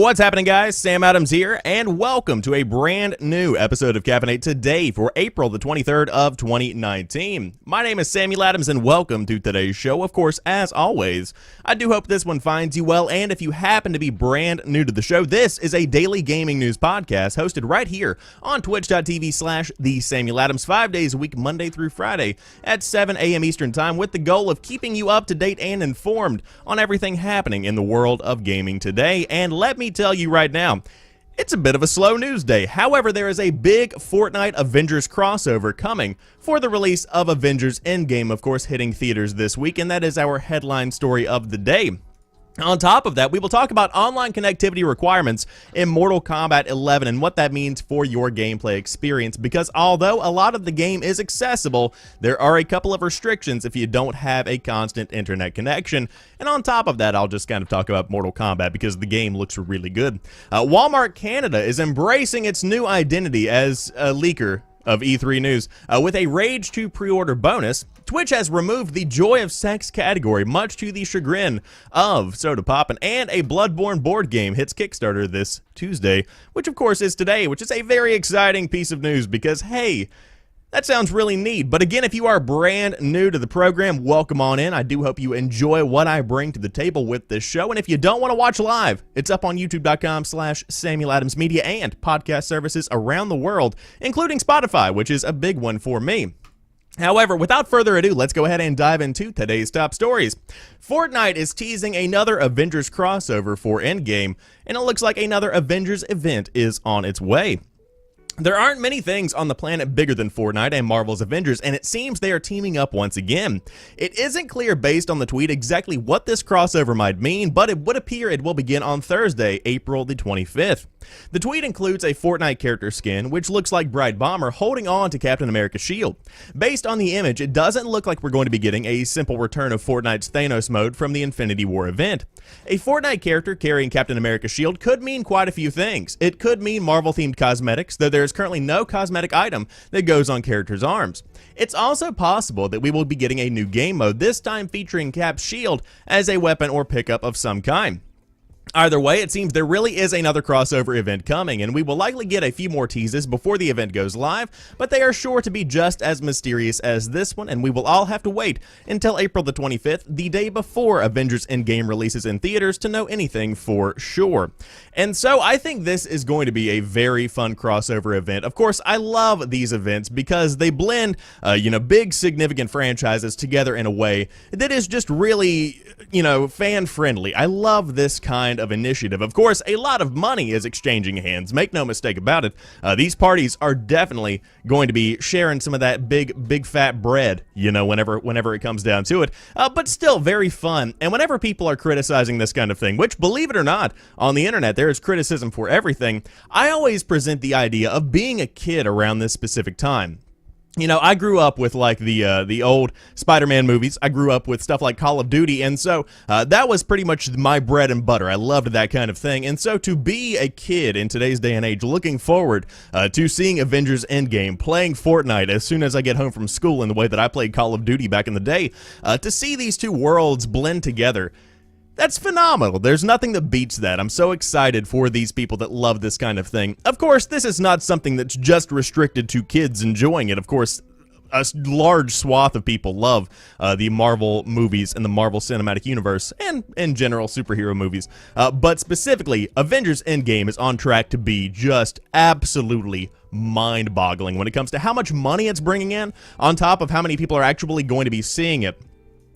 What's happening, guys? Sam Adams here, and welcome to a brand new episode of Caffeinate today for April the 23rd of 2019. My name is Samuel Adams, and welcome to today's show. Of course, as always, I do hope this one finds you well, and if you happen to be brand new to the show, this is a daily gaming news podcast hosted right here on twitch.tv/thesamueladams 5 days a week, Monday through Friday at 7 a.m. Eastern Time, with the goal of keeping you up to date and informed on everything happening in the world of gaming today. And let me tell you right now, it's a bit of a slow news day. However, there is a big Fortnite Avengers crossover coming for the release of Avengers Endgame, of course, hitting theaters this week, and that is our headline story of the day. On top of that, we will talk about online connectivity requirements in Mortal Kombat 11 and what that means for your gameplay experience, because although a lot of the game is accessible, there are a couple of restrictions if you don't have a constant internet connection. And on top of that, I'll just kind of talk about Mortal Kombat because the game looks really good. Walmart Canada is embracing its new identity as a leaker of E3 news. With a Rage 2 pre-order bonus, Twitch has removed the Joy of Sex category, much to the chagrin of Soda Poppin', and a Bloodborne board game hits Kickstarter this Tuesday, which of course is today, which is a very exciting piece of news because, hey, that sounds really neat. But again, if you are brand new to the program, welcome on in. I do hope you enjoy what I bring to the table with this show. And if you don't want to watch live, it's up on youtube.com/SamuelAdamsMedia and podcast services around the world, including Spotify, which is a big one for me. However, without further ado, let's go ahead and dive into today's top stories. Fortnite is teasing another Avengers crossover for Endgame, and it looks like another Avengers event is on its way. There aren't many things on the planet bigger than Fortnite and Marvel's Avengers, and it seems they are teaming up once again. It isn't clear based on the tweet exactly what this crossover might mean, but it would appear it will begin on Thursday, April the 25th. The tweet includes a Fortnite character skin, which looks like Bright Bomber holding on to Captain America's shield. Based on the image, it doesn't look like we're going to be getting a simple return of Fortnite's Thanos mode from the Infinity War event. A Fortnite character carrying Captain America's shield could mean quite a few things. It could mean Marvel-themed cosmetics, though there is currently no cosmetic item that goes on characters' arms. It's also possible that we will be getting a new game mode, this time featuring Cap's shield as a weapon or pickup of some kind. Either way, it seems there really is another crossover event coming, and we will likely get a few more teases before the event goes live, but they are sure to be just as mysterious as this one, and we will all have to wait until April the 25th, the day before Avengers Endgame releases in theaters, to know anything for sure. And so I think this is going to be a very fun crossover event. Of course, I love these events because they blend, big significant franchises together in a way that is just really, fan-friendly. I love this kind of initiative. Of course, a lot of money is exchanging hands, make no mistake about it. These parties are definitely going to be sharing some of that big fat bread, whenever it comes down to it, but still very fun. And whenever people are criticizing this kind of thing, which, believe it or not, on the internet there is criticism for everything, I always present the idea of being a kid around this specific time. I grew up with like the old Spider-Man movies. I grew up with stuff like Call of Duty, and so that was pretty much my bread and butter. I loved that kind of thing, and so to be a kid in today's day and age, looking forward to seeing Avengers Endgame, playing Fortnite as soon as I get home from school in the way that I played Call of Duty back in the day, to see these two worlds blend together, that's phenomenal. There's nothing that beats that. I'm so excited for these people that love this kind of thing. Of course, this is not something that's just restricted to kids enjoying it. Of course, a large swath of people love the Marvel movies and the Marvel Cinematic Universe, and in general superhero movies. But specifically, Avengers Endgame is on track to be just absolutely mind-boggling when it comes to how much money it's bringing in, on top of how many people are actually going to be seeing it.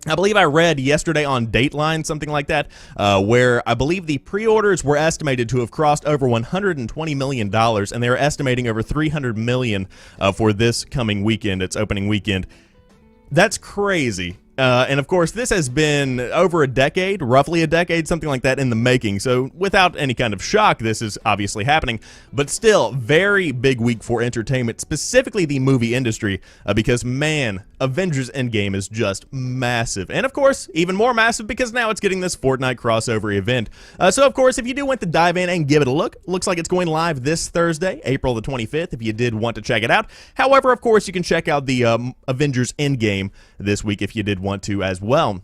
I believe I read yesterday on Dateline, something like that, where I believe the pre-orders were estimated to have crossed over $120 million, and they are estimating over $300 million for this coming weekend, its opening weekend. That's crazy. And of course, this has been over a decade, roughly a decade, something like that in the making. So without any kind of shock, this is obviously happening, but still very big week for entertainment, specifically the movie industry, because man, Avengers Endgame is just massive. And of course, even more massive because now it's getting this Fortnite crossover event. So of course, if you do want to dive in and give it a look, looks like it's going live this Thursday, April the 25th, if you did want to check it out. However, of course, you can check out the Avengers Endgame this week if you did want to as well.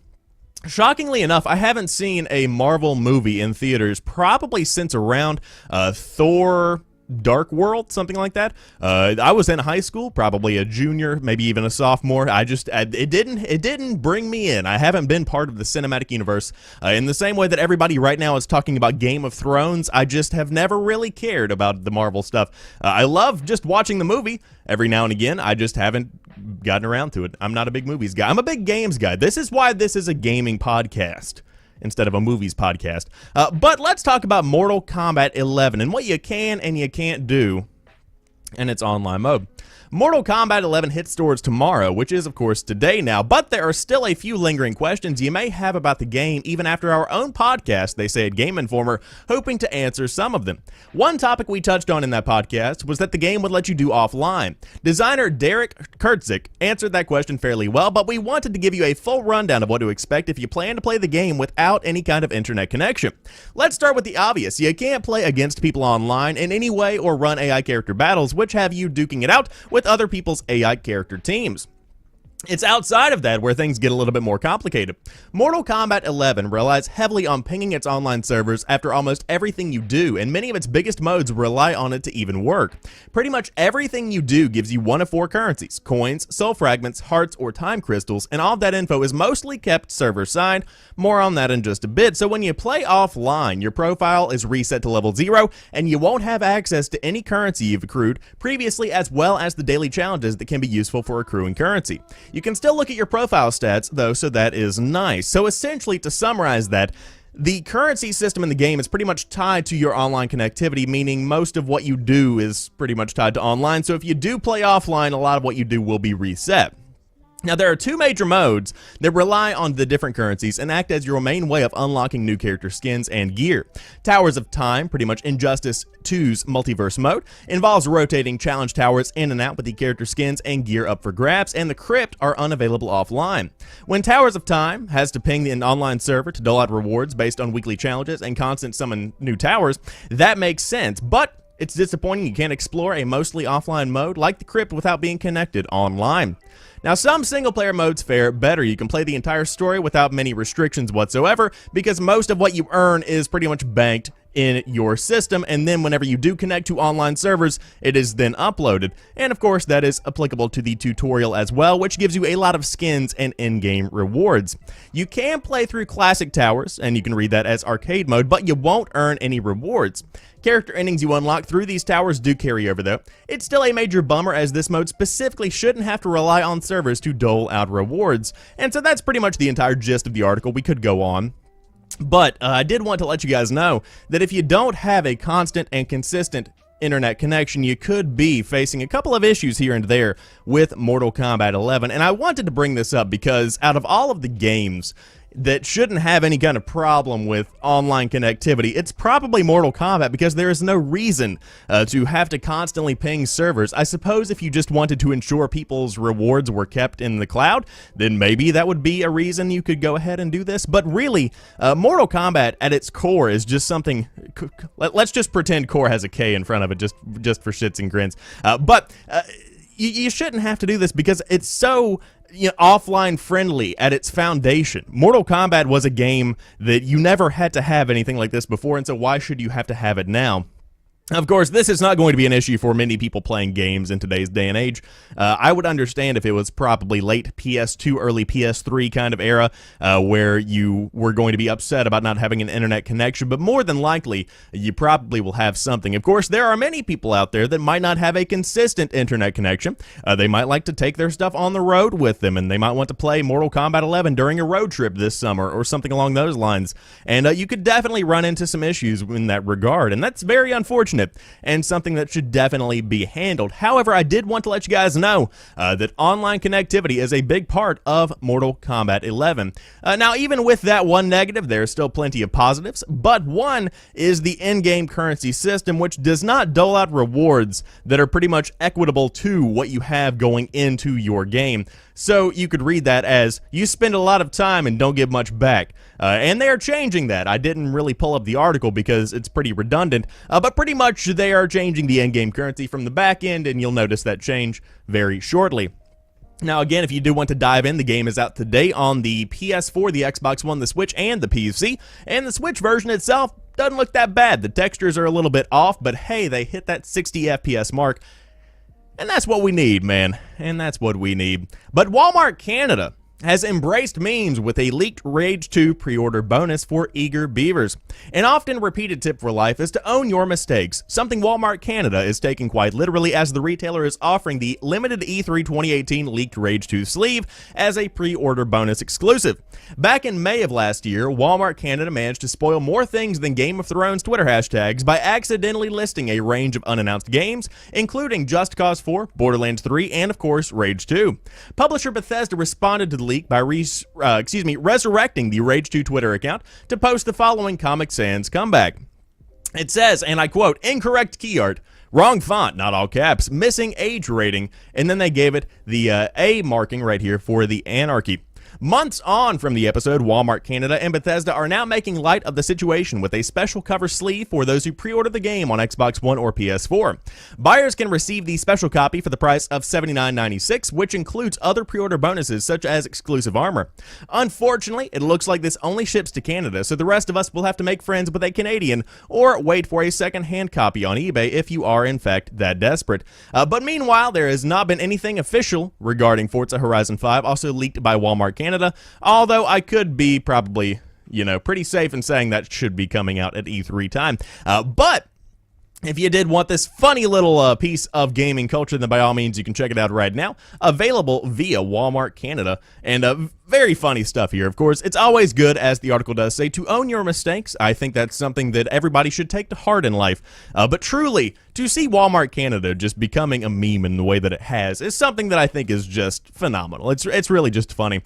Shockingly enough, I haven't seen a Marvel movie in theaters probably since around Thor Dark World, something like that. I was in high school, probably a junior, maybe even a sophomore. It didn't bring me in. I haven't been part of the cinematic universe in the same way that everybody right now is talking about Game of Thrones. I just have never really cared about the Marvel stuff. I love just watching the movie every now and again. I just haven't gotten around to it. I'm not a big movies guy. I'm a big games guy. This is why this is a gaming podcast instead of a movies podcast. But let's talk about Mortal Kombat 11 and what you can and you can't do in its online mode. Mortal Kombat 11 hits stores tomorrow, which is, of course, today now, but there are still a few lingering questions you may have about the game even after our own podcast, they say at Game Informer, hoping to answer some of them. One topic we touched on in that podcast was that the game would let you do offline. Designer Derek Kurtzik answered that question fairly well, but we wanted to give you a full rundown of what to expect if you plan to play the game without any kind of internet connection. Let's start with the obvious. You can't play against people online in any way or run AI character battles, which have you duking it out with other people's AI character teams. It's outside of that where things get a little bit more complicated. Mortal Kombat 11 relies heavily on pinging its online servers after almost everything you do, and many of its biggest modes rely on it to even work. Pretty much everything you do gives you one of four currencies: coins, soul fragments, hearts, or time crystals, and all of that info is mostly kept server-side. More on that in just a bit. So when you play offline, your profile is reset to level 0, and you won't have access to any currency you've accrued previously, as well as the daily challenges that can be useful for accruing currency. You can still look at your profile stats, though, so that is nice. So essentially, to summarize that, the currency system in the game is pretty much tied to your online connectivity, meaning most of what you do is pretty much tied to online. So if you do play offline, a lot of what you do will be reset. Now, there are two major modes that rely on the different currencies and act as your main way of unlocking new character skins and gear. Towers of Time, pretty much Injustice 2's multiverse mode, involves rotating challenge towers in and out with the character skins and gear up for grabs, and the Crypt are unavailable offline. When Towers of Time has to ping an online server to dole out rewards based on weekly challenges and constant summon new towers, that makes sense, but it's disappointing you can't explore a mostly offline mode like the Crypt without being connected online. Now, some single-player modes fare better. You can play the entire story without many restrictions whatsoever because most of what you earn is pretty much banked in your system, and then whenever you do connect to online servers, it is then uploaded. And of course, that is applicable to the tutorial as well, which gives you a lot of skins and in-game rewards. You can play through classic towers, and you can read that as arcade mode, but you won't earn any rewards. Character endings you unlock through these towers do carry over, though. It's still a major bummer, as this mode specifically shouldn't have to rely on servers to dole out rewards. And so that's pretty much the entire gist of the article. We could go on, but I did want to let you guys know that if you don't have a constant and consistent internet connection, you could be facing a couple of issues here and there with Mortal Kombat 11. And I wanted to bring this up because out of all of the games that shouldn't have any kind of problem with online connectivity, it's probably Mortal Kombat, because there is no reason to have to constantly ping servers. I suppose if you just wanted to ensure people's rewards were kept in the cloud, then maybe that would be a reason you could go ahead and do this. But really, Mortal Kombat at its core is just something. Let's just pretend core has a K in front of it, just for shits and grins. But you shouldn't have to do this because it's so offline friendly at its foundation. Mortal Kombat was a game that you never had to have anything like this before, and so why should you have to have it now? Of course, this is not going to be an issue for many people playing games in today's day and age. I would understand if it was probably late PS2, early PS3 kind of era, where you were going to be upset about not having an internet connection, but more than likely, you probably will have something. Of course, there are many people out there that might not have a consistent internet connection. They might like to take their stuff on the road with them, and they might want to play Mortal Kombat 11 during a road trip this summer, or something along those lines. And you could definitely run into some issues in that regard, and that's very unfortunate, and something that should definitely be handled. However, I did want to let you guys know that online connectivity is a big part of Mortal Kombat 11. Now, even with that one negative, there's still plenty of positives, but one is the in-game currency system, which does not dole out rewards that are pretty much equitable to what you have going into your game. So you could read that as, you spend a lot of time and don't get much back. And they are changing that. I didn't really pull up the article because it's pretty redundant, but pretty much they are changing the in-game currency from the back end, and you'll notice that change very shortly. Now, again, if you do want to dive in, the game is out today on the PS4, the Xbox One, the Switch, and the PC. And the Switch version itself doesn't look that bad. The textures are a little bit off, but hey, they hit that 60 FPS mark. And that's what we need, man. And that's what we need. But Walmart Canada has embraced memes with a leaked Rage 2 pre-order bonus for eager beavers. An often repeated tip for life is to own your mistakes, something Walmart Canada is taking quite literally, as the retailer is offering the limited E3 2018 leaked Rage 2 sleeve as a pre-order bonus exclusive. Back in May of last year, Walmart Canada managed to spoil more things than Game of Thrones Twitter hashtags by accidentally listing a range of unannounced games, including Just Cause 4, Borderlands 3, and of course Rage 2. Publisher Bethesda responded to the leak by resurrecting the Rage 2 Twitter account to post the following Comic Sans comeback. It says, and I quote, "Incorrect key art, wrong font, not all caps, missing age rating," and then they gave it the A marking right here for the anarchy. Months on from the episode, Walmart Canada and Bethesda are now making light of the situation with a special cover sleeve for those who pre-order the game on Xbox One or PS4. Buyers can receive the special copy for the price of $79.96, which includes other pre-order bonuses such as exclusive armor. Unfortunately, it looks like this only ships to Canada, so the rest of us will have to make friends with a Canadian or wait for a second-hand copy on eBay if you are in fact that desperate. But meanwhile, there has not been anything official regarding Forza Horizon 5, also leaked by Walmart Canada, although I could be probably, pretty safe in saying that should be coming out at E3 time. But if you did want this funny little piece of gaming culture, then by all means you can check it out right now. Available via Walmart Canada. And very funny stuff here, of course. It's always good, as the article does say, to own your mistakes. I think that's something that everybody should take to heart in life. But truly, to see Walmart Canada just becoming a meme in the way that it has is something that I think is just phenomenal. It's really just funny.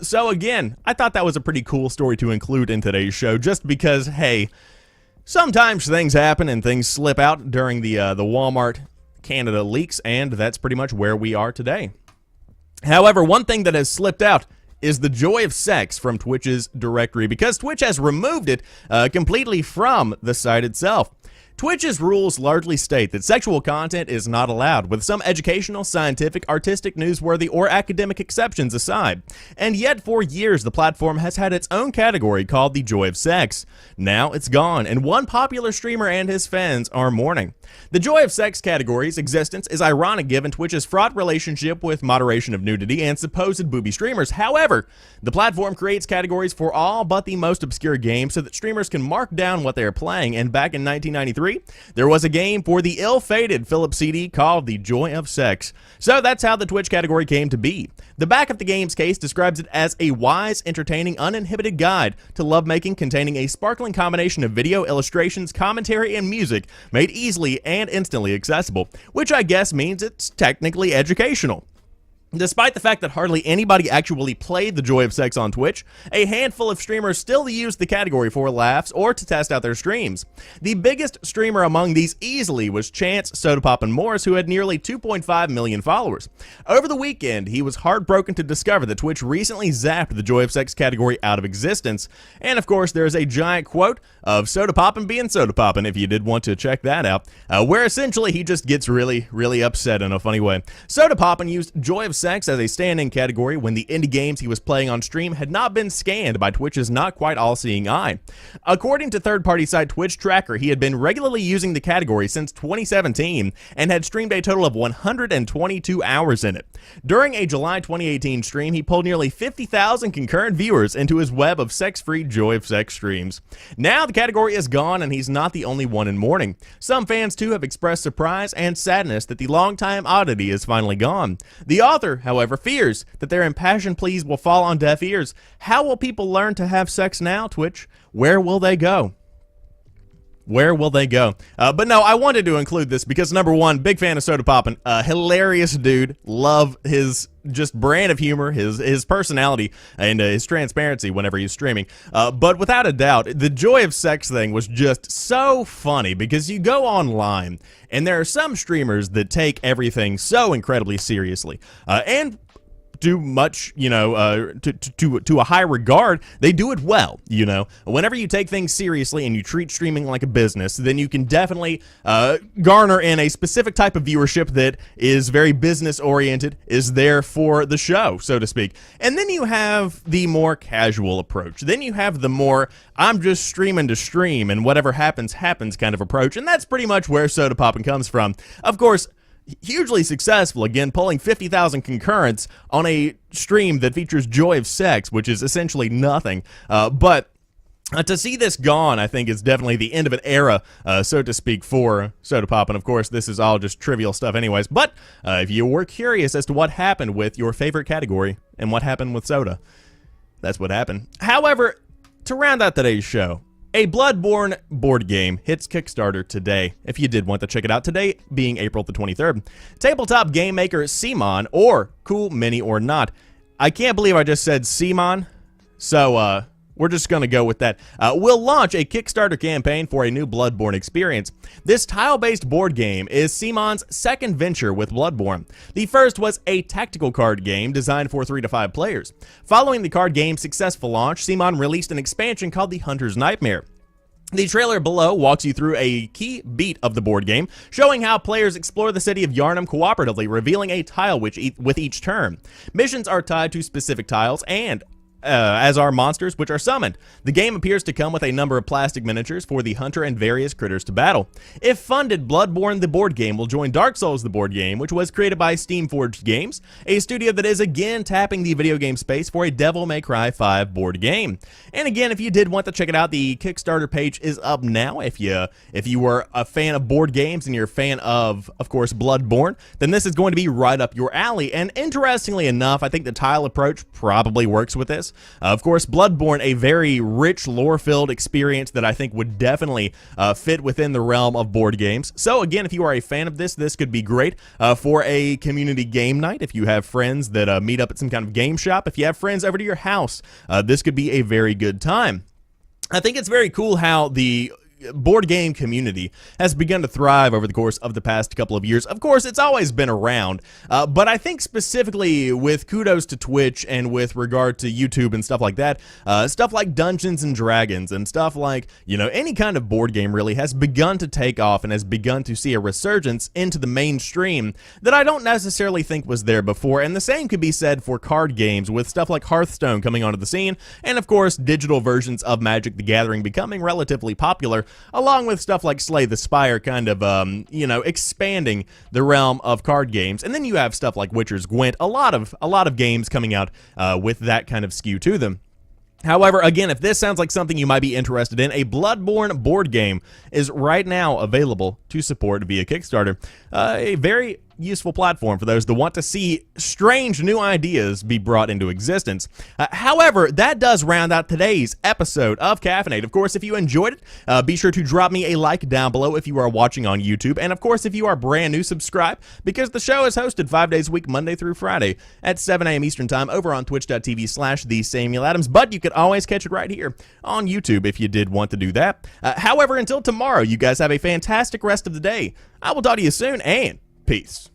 So again, I thought that was a pretty cool story to include in today's show, just because, hey, sometimes things happen and things slip out during the Walmart Canada leaks, and that's pretty much where we are today. However, one thing that has slipped out is the joy of sex from Twitch's directory, because Twitch has removed it completely from the site itself. Twitch's rules largely state that sexual content is not allowed, with some educational, scientific, artistic, newsworthy, or academic exceptions aside. And yet, for years, the platform has had its own category called the Joy of Sex. Now it's gone, and one popular streamer and his fans are mourning. The Joy of Sex category's existence is ironic given Twitch's fraught relationship with moderation of nudity and supposed booby streamers. However, the platform creates categories for all but the most obscure games so that streamers can mark down what they are playing, and back in 1993, there was a game for the ill-fated Philips CD called The Joy of Sex. So that's how the Twitch category came to be. The back of the game's case describes it as a wise, entertaining, uninhibited guide to lovemaking containing a sparkling combination of video, illustrations, commentary, and music made easily and instantly accessible, which I guess means it's technically educational. Despite the fact that hardly anybody actually played the Joy of Sex on Twitch, a handful of streamers still used the category for laughs or to test out their streams. The biggest streamer among these easily was Chance Sodapoppin' Morris, who had nearly 2.5 million followers. Over the weekend, he was heartbroken to discover that Twitch recently zapped the Joy of Sex category out of existence. And of course, there's a giant quote of Sodapoppin' being Sodapoppin', if you did want to check that out, where essentially he just gets really, really upset in a funny way. Sodapoppin' used Joy of Sex as a stand-in category when the indie games he was playing on stream had not been scanned by Twitch's not quite all-seeing eye. According to third-party site Twitch Tracker, he had been regularly using the category since 2017 and had streamed a total of 122 hours in it. During a July 2018 stream, he pulled nearly 50,000 concurrent viewers into his web of sex-free Joy of Sex streams. Now the category is gone, and he's not the only one in mourning. Some fans too have expressed surprise and sadness that the longtime oddity is finally gone. The author, however, fears that their impassioned pleas will fall on deaf ears. How will people learn to have sex now, Twitch? Where will they go? Where will they go? But no, I wanted to include this because, number one, big fan of Sodapoppin'. Hilarious dude. Love his just brand of humor, his personality, and his transparency whenever he's streaming. But without a doubt, the Joy of Sex thing was just so funny because you go online, and there are some streamers that take everything so incredibly seriously. And do much, to a high regard, they do it well, Whenever you take things seriously and you treat streaming like a business, then you can definitely garner in a specific type of viewership that is very business-oriented, is there for the show, so to speak. And then you have the more casual approach. Then you have the more, I'm just streaming to stream, and whatever happens, happens kind of approach. And that's pretty much where Soda Poppin' comes from. Of course, hugely successful, again, pulling 50,000 concurrents on a stream that features Joy of Sex, which is essentially nothing. But to see this gone, I think, is definitely the end of an era, so to speak, for Soda Poppin'. Of course, this is all just trivial stuff anyways. But if you were curious as to what happened with your favorite category and what happened with soda, that's what happened. However, to round out today's show, a Bloodborne board game hits Kickstarter today, if you did want to check it out, today being April the 23rd. Tabletop game maker Simon, or Cool Mini or Not. I can't believe I just said Simon, so we're just going to go with that. Will launch a Kickstarter campaign for a new Bloodborne experience. This tile-based board game is Simon's second venture with Bloodborne. The first was a tactical card game designed for 3 to 5 players. Following the card game's successful launch, Simon released an expansion called The Hunter's Nightmare. The trailer below walks you through a key beat of the board game, showing how players explore the city of Yharnam cooperatively, revealing a tile with each turn. Missions are tied to specific tiles and as are monsters which are summoned. The game appears to come with a number of plastic miniatures for the hunter and various critters to battle. If funded, Bloodborne the board game will join Dark Souls the board game, which was created by Steamforged Games, a studio that is again tapping the video game space for a Devil May Cry 5 board game. And again, if you did want to check it out, the Kickstarter page is up now. If you were a fan of board games and you're a fan of course, Bloodborne, then this is going to be right up your alley. And interestingly enough, I think the tile approach probably works with this. Of course, Bloodborne, a very rich, lore-filled experience that I think would definitely fit within the realm of board games. So again, if you are a fan of this could be great for a community game night. If you have friends that meet up at some kind of game shop, if you have friends over to your house, this could be a very good time. I think it's very cool how the board game community has begun to thrive over the course of the past couple of years. Of course, it's always been around, but I think specifically with kudos to Twitch and with regard to YouTube and stuff like that, stuff like Dungeons and Dragons and stuff like, any kind of board game really has begun to take off and has begun to see a resurgence into the mainstream that I don't necessarily think was there before. And the same could be said for card games, with stuff like Hearthstone coming onto the scene, and of course digital versions of Magic the Gathering becoming relatively popular, along with stuff like Slay the Spire kind of, expanding the realm of card games. And then you have stuff like Witcher's Gwent, a lot of games coming out with that kind of skew to them. However, again, if this sounds like something you might be interested in, a Bloodborne board game is right now available to support via Kickstarter. A very useful platform for those that want to see strange new ideas be brought into existence. However, that does round out today's episode of Caffeinate. Of course, if you enjoyed it, be sure to drop me a like down below if you are watching on YouTube. And of course, if you are brand new, subscribe, because the show is hosted 5 days a week, Monday through Friday at 7 a.m. Eastern Time over on twitch.tv/TheSamuelAdams. But you can always catch it right here on YouTube if you did want to do that. However, until tomorrow, you guys have a fantastic rest of the day. I will talk to you soon, and peace.